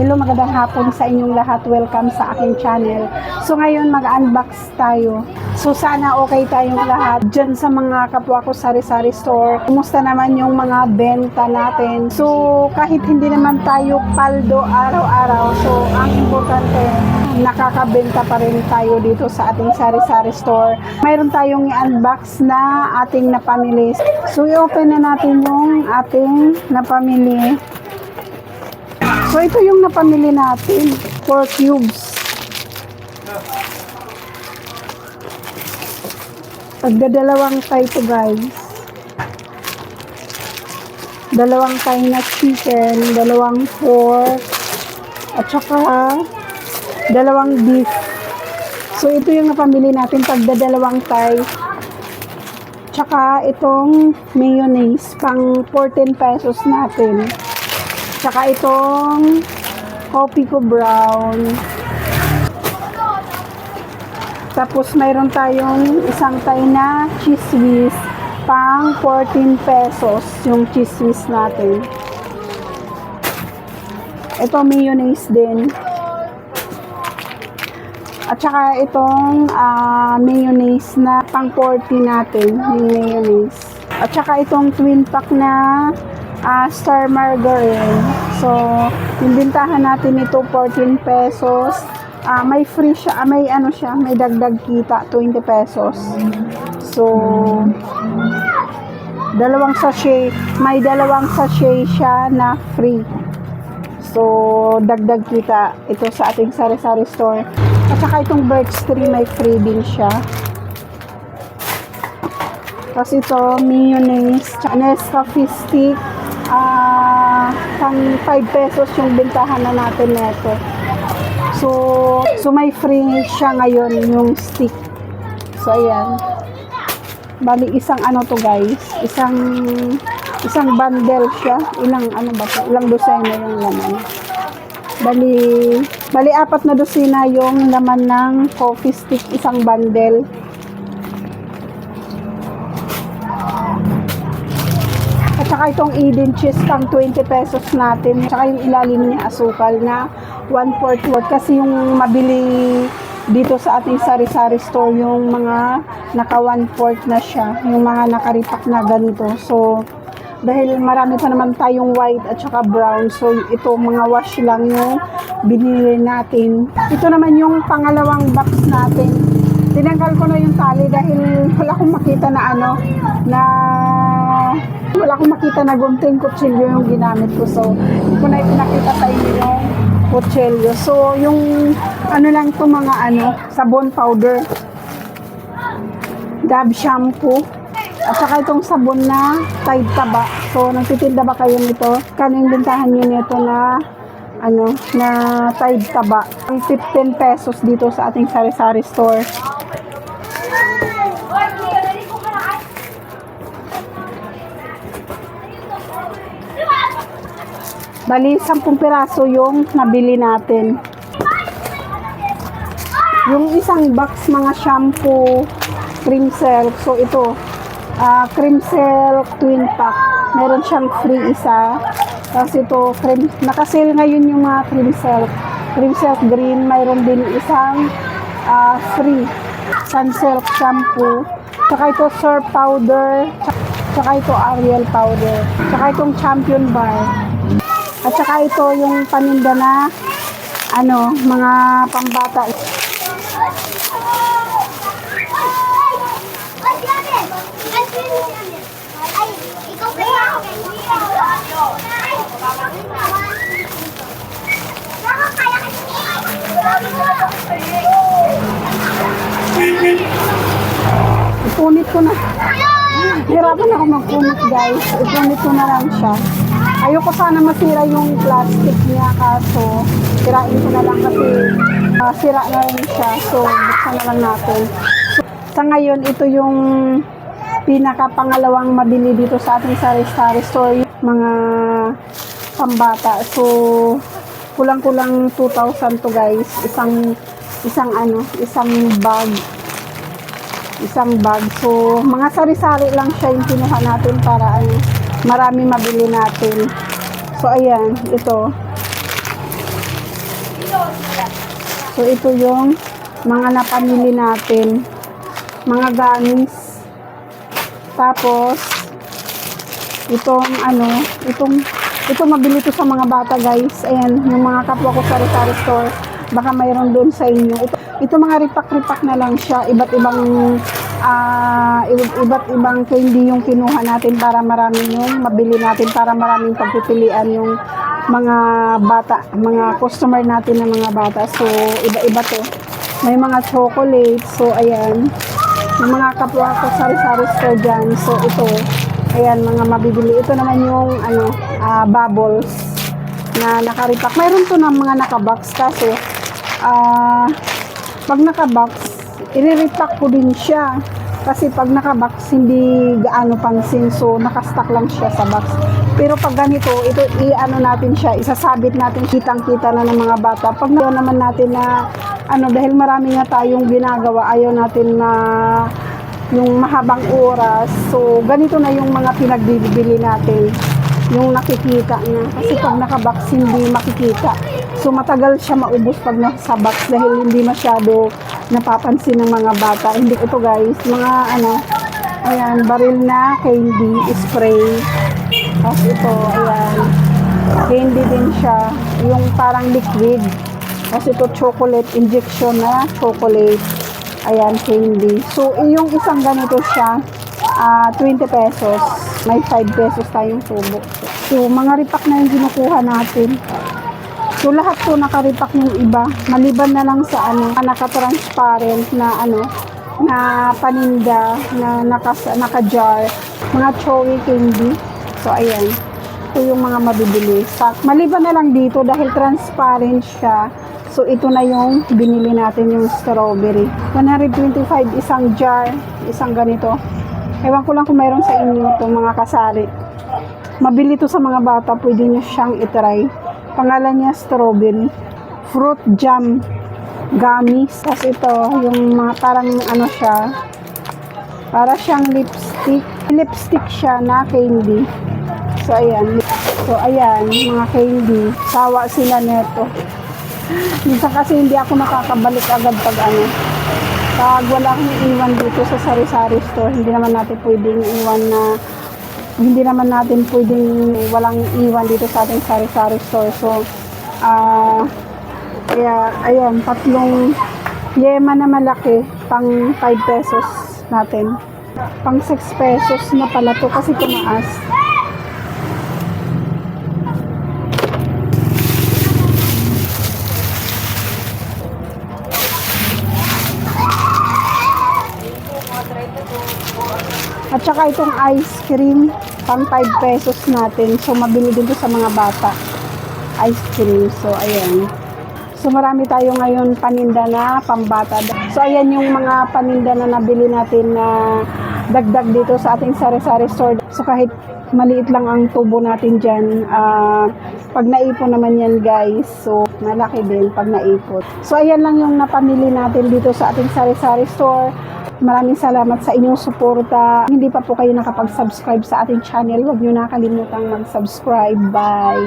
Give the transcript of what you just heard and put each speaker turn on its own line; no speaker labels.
Hello, magandang hapon sa inyong lahat. Welcome sa aking channel. So ngayon mag-unbox tayo. So sana okay tayong lahat dyan sa mga kapwa ko sari-sari store. Kumusta naman yung mga benta natin? So kahit hindi naman tayo paldo araw-araw, so ang importante nakakabenta pa rin tayo dito sa ating sari-sari store. Mayroon tayong i-unbox na ating napamili. So i-open na natin yung ating napamili. So ito yung napamili natin, 4 cubes. Pagdadalawang tie to guys. Dalawang tie na chicken, dalawang pork, at saka dalawang beef. So ito yung napamili natin, pagdadalawang tie. Tsaka itong mayonnaise, pang 14 pesos natin. Tsaka itong coffee ko brown. Tapos mayroon tayong isang tie na cheese whiz, pang 14 pesos yung cheese whiz natin. Ito mayonnaise din. At saka itong mayonnaise na pang 40 natin, yung mayonnaise. At saka itong twin pack na star margarine. So, yung bintahan natin ito 14 pesos. May free siya, may ano siya, may dagdag kita 20 pesos. So, dalawang sachet, may dalawang sachet siya na free. So, dagdag kita ito sa ating sari-sari store. At saka itong birch tree, may free din siya. Tapos ito, mayonnaise, Nescafe stick, pang 5 pesos yung bintahan na natin neto. So may free siya ngayon yung stick. So ayan. Bali isang ano to guys, isang bundle siya. Ilang ano ba to? Ilang dosena yung laman. Bali 4 na dosena yung laman ng coffee stick, isang bundle. At saka itong Eden cheese pang 20 pesos natin. At saka yung ilalim niya asukal na 1/4 kasi yung mabili dito sa ating sari-sari store yung mga naka 1/4 na siya, yung mga nakaripak na ganito. So dahil marami pa naman tayong white at saka brown, so ito mga wash lang yung binili natin. Ito naman yung pangalawang box natin. Tinanggal ko na yung tali dahil wala akong makita na wala akong makita na gunting kutsilyo yung ginamit ko. So hindi ko na ipinakita sa inyo yung kutsilyo. So yung ano lang to mga sabon powder, Dove shampoo, at saka itong sabon na Tide taba. So nagtitinda ba kayo nito? Kaning bintahan nyo nito na na Tide taba. Ang 15 pesos dito sa ating sari-sari store. Bali 10 piraso yung nabili natin. Yung isang box mga shampoo, cream silk. So ito, cream silk twin pack. Meron siyang free isa. Tapos ito, naka-sale ngayon yung mga cream silk. Cream silk green, mayroon din isang free sunsilk shampoo. Tsaka ito surf powder. Tsaka ito Ariel powder. Tsaka itong champion bar. At saka ito yung paninda na mga pambata. Ipunit ko na. Hirapan ako magpunit guys. Ipunit ko na lang siya. Ayoko sana masira yung plastic niya, kaso sirain ko na lang kasi sira na rin siya. So buksan na lang natin. So, sa ngayon ito yung pinaka-pangalawang mabili dito sa ating sari-sari store, mga pambata. So kulang-kulang 2,000 to guys. Isang bag. So mga sari-sari lang siya yung pinuha natin para marami mabili natin. So ayan, ito So, ito yung mga napamili natin. Mga gamis. Tapos, itong mabili to sa mga bata, guys. Ayan, yung mga kapwa ko sa sari-sari store. Baka mayroon doon sa inyo. Ito mga ripak-ripak na lang siya. Iba't ibang candy yung kinuha natin para marami yung mabili natin, para maraming pagpipilian yung mga bata, mga customer natin na mga bata. So, iba-iba to. May mga chocolate. So, ayan. Yung mga kapwa ko sari-sari store dyan. So, ito. Ayan, mga mabibili. Ito naman yung bubbles na nakaripak. Mayroon to ng mga nakabox kasi pag nakabox, i-repack ko din siya. Kasi pag nakabox, hindi gaano pansin. So, nakastock lang siya sa box. Pero pag ganito, ito natin siya, isasabit natin, kitang-kita na ng mga bata. Pag naman natin na, dahil marami nga tayong ginagawa, ayaw natin na yung mahabang oras. So, ganito na yung mga pinagbibili natin. Yung nakikita niya. Kasi pag nakabox, hindi makikita. So, matagal siya maubos pag nasa box dahil hindi masyado napapansin ng mga bata. Hindi ito, guys. Mga ayan, baril na candy, spray. Tapos ito, ayan. Candy din siya. Yung parang liquid. Tapos ito, chocolate, injection na chocolate. Ayan, candy. So, yung isang ganito siya, 20 pesos. May 5 pesos tayong tubo. So, mga ripak na yung kinukuha natin. So, lahat to nakaripak yung iba. Maliban na lang sa naka-transparent na na paninda, na naka-jar. Mga chewy candy. So, ayan. Ito yung mga mabibili. Maliban na lang dito dahil transparent siya. So, ito na yung binili natin, yung strawberry. 125 isang jar, isang ganito. Ewan ko lang kung mayroon sa inyo itong mga kasari. Mabili to sa mga bata, pwede nyo siyang itry. Pangalan niya strawberry. Fruit jam gummies. Tapos ito, yung mga parang siya. Para siyang lipstick. Lipstick siya na candy. So, ayan. So, ayan, mga candy. Sawa sila neto. Minsan kasi hindi ako nakakabalik agad pag pag wala akong iwan dito sa sari-sari store, hindi naman natin pwedeng walang iwan dito sa ating sari-sari store. So, kaya, ayan, 3 yema na malaki, pang 5 pesos natin. Pang 6 pesos na pala to kasi tumaas. At saka itong ice cream, pang 5 pesos natin. So, mabili din to sa mga bata. Ice cream. So, ayan. So, marami tayo ngayon paninda na pambata. So, ayan yung mga paninda na nabili natin na dagdag dito sa ating sari-sari store. So, kahit maliit lang ang tubo natin dyan, pag naipon naman yan, guys. So, malaki din pag naipon. So, ayan lang yung napamili natin dito sa ating sari-sari store. Maraming salamat sa inyong suporta. Hindi pa po kayo nakapag-subscribe sa ating channel, huwag nyo nakalimutan mag-subscribe. Bye!